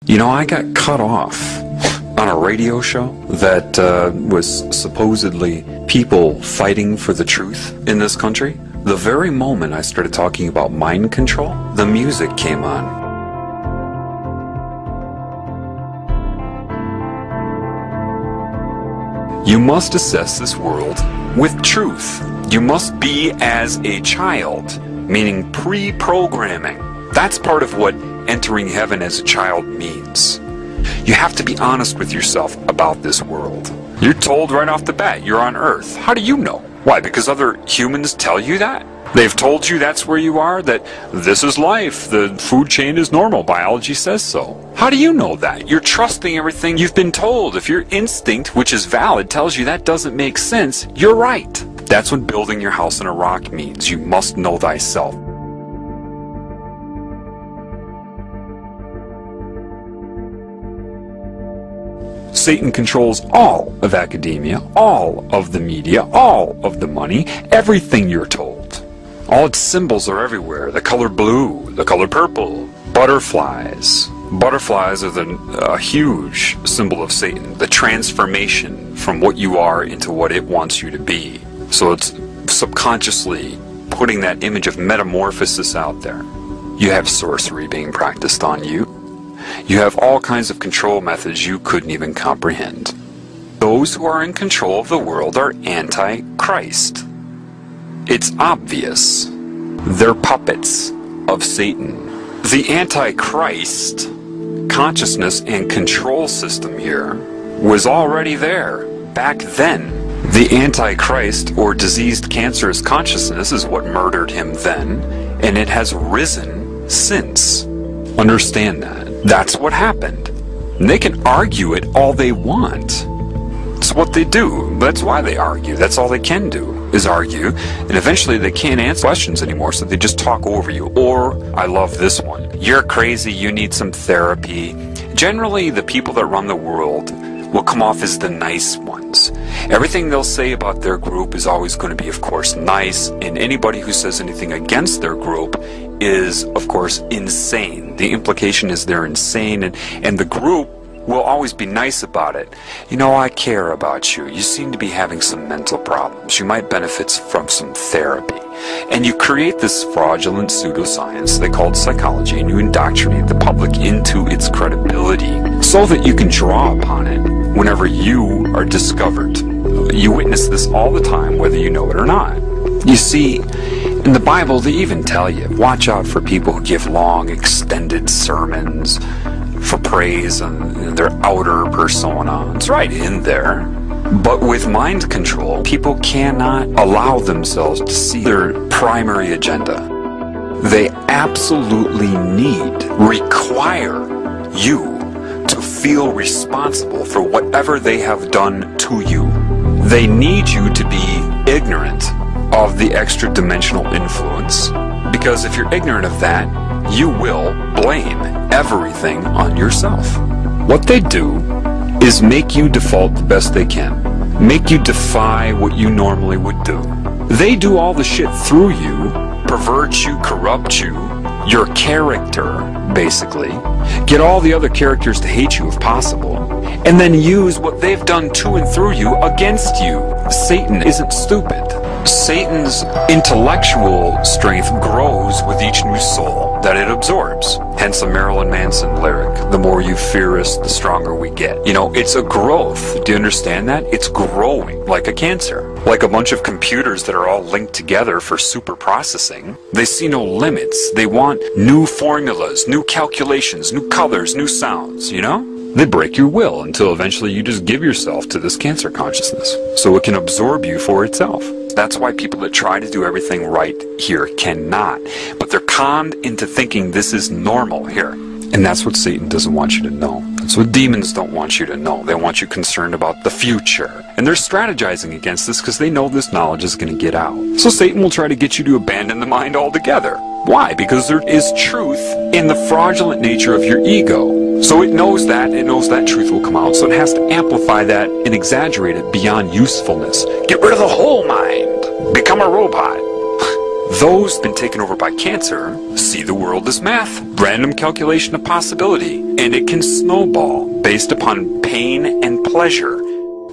You know, I got cut off on a radio show that was supposedly people fighting for the truth in this country. The very moment I started talking about mind control, the music came on. You must assess this world with truth. You must be as a child, meaning pre-programming. That's part of what entering heaven as a child means. You have to be honest with yourself about this world. You're told right off the bat you're on Earth. How do you know? Why? Because other humans tell you that? They've told you that's where you are, that this is life, the food chain is normal, biology says so. How do you know that? You're trusting everything you've been told. If your instinct, which is valid, tells you that doesn't make sense, you're right. That's what building your house on a rock means. You must know thyself. Satan controls all of academia, all of the media, all of the money, everything you're told. All its symbols are everywhere. The color blue, the color purple, butterflies. Butterflies are a huge symbol of Satan, the transformation from what you are into what it wants you to be. So it's subconsciously putting that image of metamorphosis out there. You have sorcery being practiced on you. You have all kinds of control methods you couldn't even comprehend. Those who are in control of the world are anti-Christ. It's obvious. They're puppets of Satan. The anti-Christ consciousness and control system here was already there back then. The anti-Christ or diseased cancerous consciousness is what murdered him then, and it has risen since. Understand that. That's what happened. And they can argue it all they want. It's what they do. That's why they argue. That's all they can do, is argue. And eventually they can't answer questions anymore, so they just talk over you. Or, I love this one, you're crazy, you need some therapy. Generally, the people that run the world will come off as the nice ones. Everything they'll say about their group is always going to be, of course, nice, and anybody who says anything against their group is, of course, insane. The implication is they're insane, and the group will always be nice about it. You know, I care about you. You seem to be having some mental problems. You might benefit from some therapy. And you create this fraudulent pseudoscience they call it psychology, and you indoctrinate the public into its credibility so that you can draw upon it whenever you are discovered. You witness this all the time, whether you know it or not. You see, in the Bible, they even tell you, watch out for people who give long, extended sermons for praise and their outer persona. It's right in there. But with mind control, people cannot allow themselves to see their primary agenda. They absolutely require you to feel responsible for whatever they have done to you. They need you to be ignorant of the extra-dimensional influence, because if you're ignorant of that, you will blame everything on yourself. What they do is make you default the best they can, make you defy what you normally would do. They do all the shit through you, pervert you, corrupt you, your character, basically, get all the other characters to hate you if possible, and then use what they've done to and through you against you. Satan isn't stupid. Satan's intellectual strength grows with each new soul that it absorbs. Hence the Marilyn Manson lyric, the more you fear us, the stronger we get. You know, it's a growth. Do you understand that? It's growing like a cancer. Like a bunch of computers that are all linked together for super processing. They see no limits. They want new formulas, new calculations, new colors, new sounds, you know? They break your will until eventually you just give yourself to this cancer consciousness so it can absorb you for itself. That's why people that try to do everything right here cannot. But they're conned into thinking this is normal here. And that's what Satan doesn't want you to know. That's what demons don't want you to know. They want you concerned about the future. And they're strategizing against this because they know this knowledge is going to get out. So Satan will try to get you to abandon the mind altogether. Why? Because there is truth in the fraudulent nature of your ego. So it knows that truth will come out. So it has to amplify that and exaggerate it beyond usefulness. Get rid of the whole mind. Become a robot. Those who've been taken over by cancer see the world as math, random calculation of possibility, and it can snowball based upon pain and pleasure.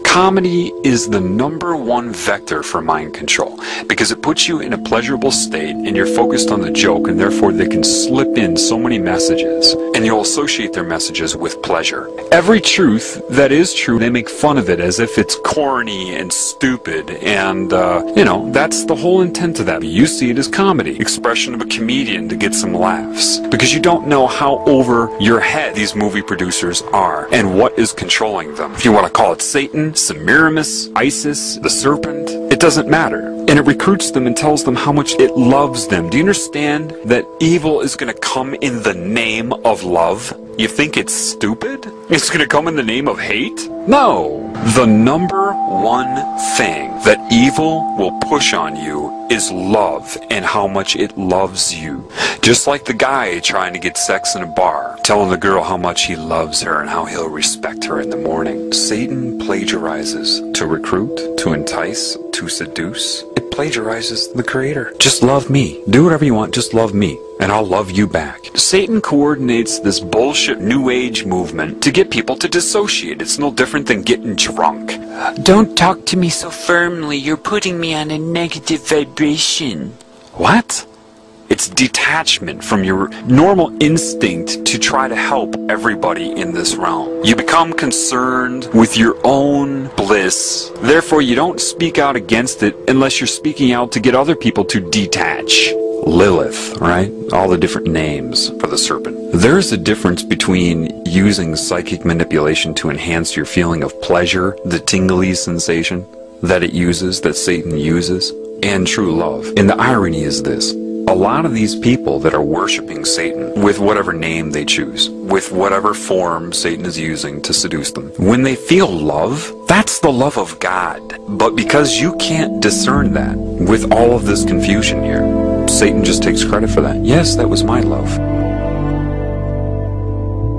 Comedy is the #1 vector for mind control because it puts you in a pleasurable state and you're focused on the joke, and therefore they can slip in so many messages and you'll associate their messages with pleasure. Every truth that is true, they make fun of it as if it's corny and stupid, and that's the whole intent of that. You see it as comedy, expression of a comedian to get some laughs, because you don't know how over your head these movie producers are and what is controlling them. If you want to call it Satan, Semiramis, Isis, the serpent, it doesn't matter. And it recruits them and tells them how much it loves them. Do you understand that evil is going to come in the name of love? You think it's stupid? It's going to come in the name of hate? No! The #1 thing that evil will push on you is love and how much it loves you. Just like the guy trying to get sex in a bar, telling the girl how much he loves her and how he'll respect her in the morning. Satan plagiarizes to recruit, to entice, to seduce. It plagiarizes the Creator. Just love me. Do whatever you want, just love me, and I'll love you back. Satan coordinates this bullshit New Age movement to get people to dissociate. It's no different than getting drunk. Don't talk to me so firmly. You're putting me on a negative vibration. What? It's detachment from your normal instinct to try to help everybody in this realm. You become concerned with your own bliss. Therefore, you don't speak out against it unless you're speaking out to get other people to detach. Lilith, right? All the different names for the serpent. There's a difference between using psychic manipulation to enhance your feeling of pleasure, the tingly sensation that it uses, that Satan uses, and true love. And the irony is this. A lot of these people that are worshiping Satan with whatever name they choose, with whatever form Satan is using to seduce them, when they feel love, that's the love of God. But because you can't discern that with all of this confusion here, Satan just takes credit for that. Yes, that was my love.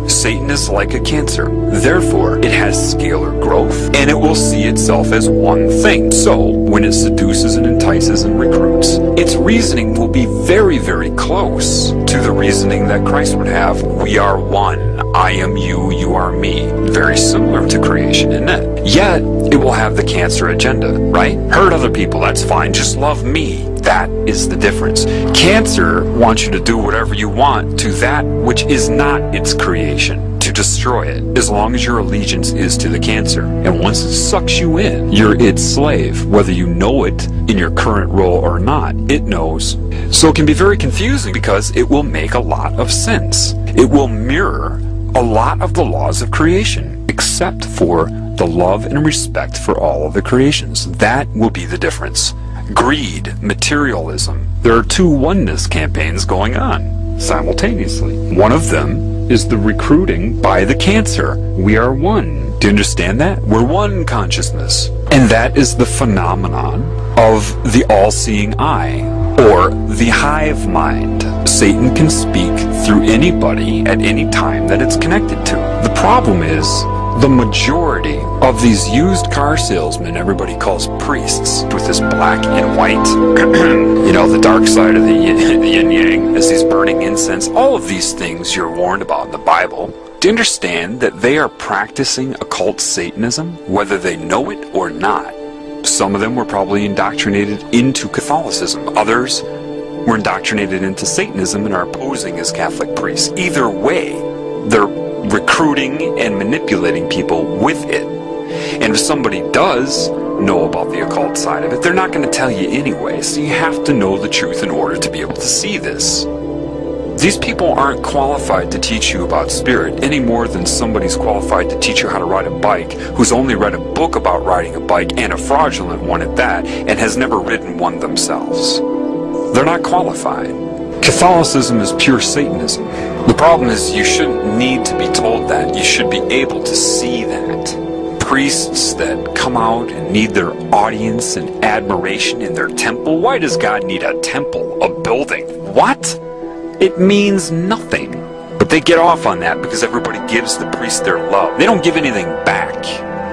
Satan is like a cancer. Therefore, it has scalar growth, and it will see itself as one thing. So, when it seduces and entices and recruits, its reasoning will be very, very close to the reasoning that Christ would have. We are one. I am you, you are me. Very similar to creation, isn't it? Yet, it will have the cancer agenda, right? Hurt other people, that's fine. Just love me. That is the difference. Cancer wants you to do whatever you want to that which is not its creation, to destroy it, as long as your allegiance is to the cancer. And once it sucks you in, you're its slave, whether you know it in your current role or not. It knows. So it can be very confusing because it will make a lot of sense. It will mirror a lot of the laws of creation, except for the love and respect for all of the creations. That will be the difference. Greed, materialism. There are two oneness campaigns going on simultaneously. One of them is the recruiting by the cancer. We are one. Do you understand that? We're one consciousness. And that is the phenomenon of the all-seeing eye, or the hive mind. Satan can speak through anybody at any time that it's connected to. The problem is, the majority of these used car salesmen everybody calls priests, with this black and white, the dark side of the yin-yang, as these burning incense, all of these things you're warned about in the Bible. Do you understand that they are practicing occult Satanism, whether they know it or not? Some of them were probably indoctrinated into Catholicism. Others were indoctrinated into Satanism and are posing as Catholic priests. Either way, they're recruiting and manipulating people with it. And if somebody does know about the occult side of it, they're not going to tell you anyway. So you have to know the truth in order to be able to see this. These people aren't qualified to teach you about spirit any more than somebody's qualified to teach you how to ride a bike who's only read a book about riding a bike, and a fraudulent one at that, and has never ridden one themselves. They're not qualified. Catholicism is pure Satanism. The problem is you shouldn't need to be told that. You should be able to see that. Priests that come out and need their audience and admiration in their temple. Why does God need a temple, a building? What? It means nothing. But they get off on that because everybody gives the priest their love. They don't give anything back.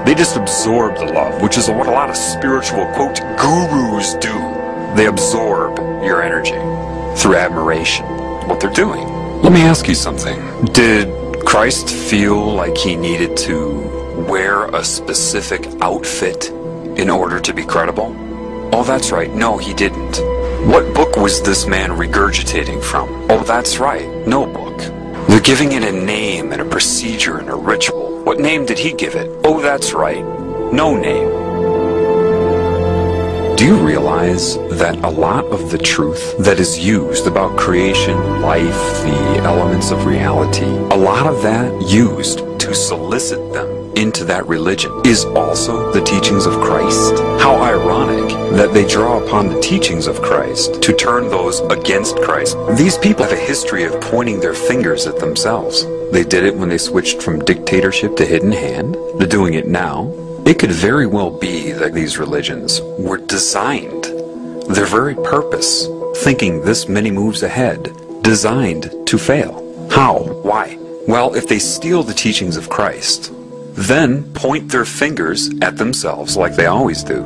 They just absorb the love, which is what a lot of spiritual, quote, gurus do. They absorb your energy through admiration, what they're doing. Let me ask you something. Did Christ feel like he needed to wear a specific outfit in order to be credible? Oh, that's right. No, he didn't. What book was this man regurgitating from? Oh, that's right. No book. They're giving it a name and a procedure and a ritual. What name did he give it? Oh, that's right. No name. Do you realize that a lot of the truth that is used about creation, life, the elements of reality, a lot of that used to solicit them into that religion is also the teachings of Christ? How ironic that they draw upon the teachings of Christ to turn those against Christ. These people have a history of pointing their fingers at themselves. They did it when they switched from dictatorship to hidden hand. They're doing it now. It could very well be that these religions were designed, their very purpose, thinking this many moves ahead, designed to fail. How? Why? Well, if they steal the teachings of Christ, then point their fingers at themselves like they always do,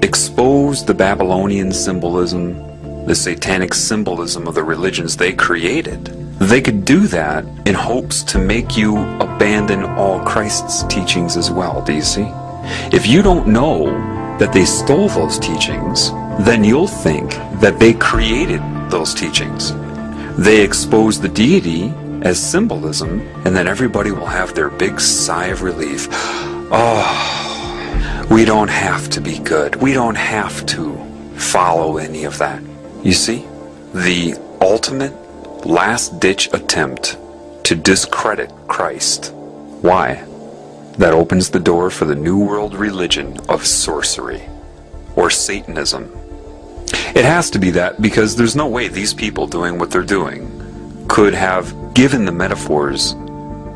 expose the Babylonian symbolism, the satanic symbolism of the religions they created, they could do that in hopes to make you abandon all Christ's teachings as well, do you see? If you don't know that they stole those teachings, then you'll think that they created those teachings. They expose the deity as symbolism, and then everybody will have their big sigh of relief. Oh, we don't have to be good. We don't have to follow any of that. You see, the ultimate last-ditch attempt to discredit Christ. Why? That opens the door for the New World religion of sorcery, or Satanism. It has to be that because there's no way these people doing what they're doing could have given the metaphors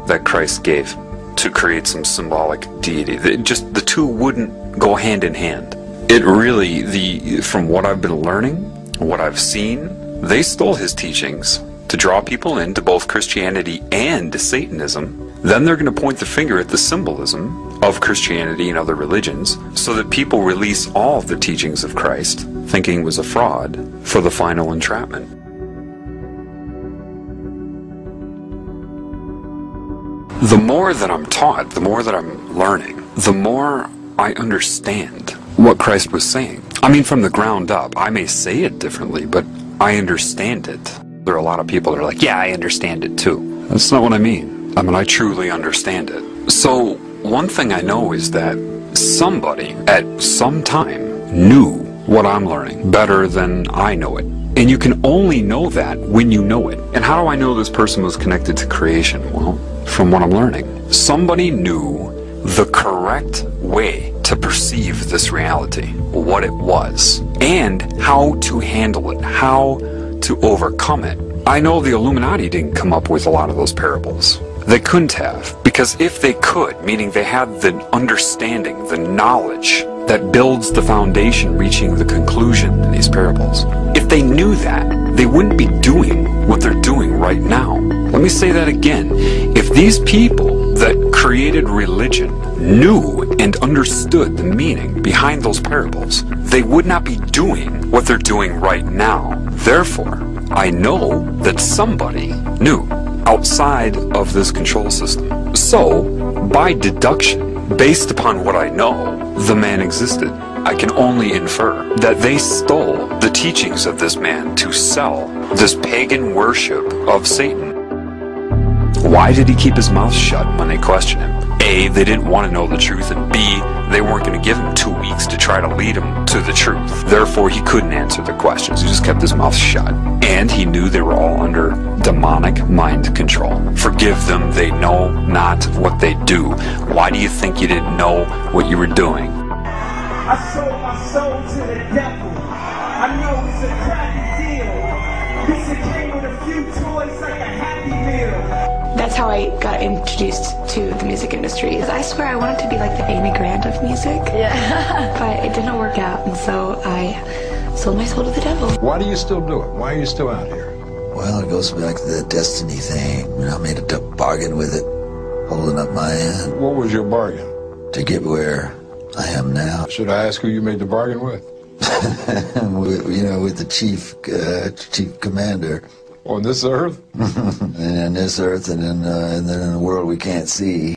that Christ gave to create some symbolic deity. The two wouldn't go hand in hand. It really, from what I've been learning, what I've seen, they stole his teachings to draw people into both Christianity and Satanism. Then they're going to point the finger at the symbolism of Christianity and other religions so that people release all of the teachings of Christ, thinking it was a fraud, for the final entrapment. The more that I'm taught, the more that I'm learning, the more I understand what Christ was saying. I mean, from the ground up. I may say it differently, but I understand it. There are a lot of people that are like, yeah, I understand it too. That's not what I mean. I mean, I truly understand it. So, one thing I know is that somebody at some time knew what I'm learning better than I know it. And you can only know that when you know it. And how do I know this person was connected to creation? Well, from what I'm learning. Somebody knew the correct way to perceive this reality, what it was, and how to handle it, how to overcome it. I know the Illuminati didn't come up with a lot of those parables. They couldn't have, because if they could, meaning they had the understanding, the knowledge that builds the foundation reaching the conclusion in these parables, if they knew that, they wouldn't be doing what they're doing right now. Let me say that again. If these people that created religion knew and understood the meaning behind those parables, they would not be doing what they're doing right now. Therefore, I know that somebody knew outside of this control system. So, by deduction, based upon what I know, the man existed. I can only infer that they stole the teachings of this man to sell this pagan worship of Satan. Why did he keep his mouth shut when they questioned him? A, they didn't want to know the truth, and B, they weren't going to give him 2 weeks to try to lead him to the truth. Therefore, he couldn't answer the questions. He just kept his mouth shut. And he knew they were all under demonic mind control. Forgive them, they know not what they do. Why do you think you didn't know what you were doing? I sold my soul to the devil. I know it's a crappy deal. This it came with a few toys like a Happy Meal. That's how I got introduced to the music industry. I swear I wanted to be like the Amy Grant of music. Yeah. But it didn't work out, and so I sold my soul to the devil. Why do you still do it? Why are you still out here? Well, it goes back to the destiny thing. I made a bargain with it, holding up my end. What was your bargain? To get where I am now. Should I ask who you made the bargain with? with the chief commander. On this earth? And on this earth, and then in the world we can't see.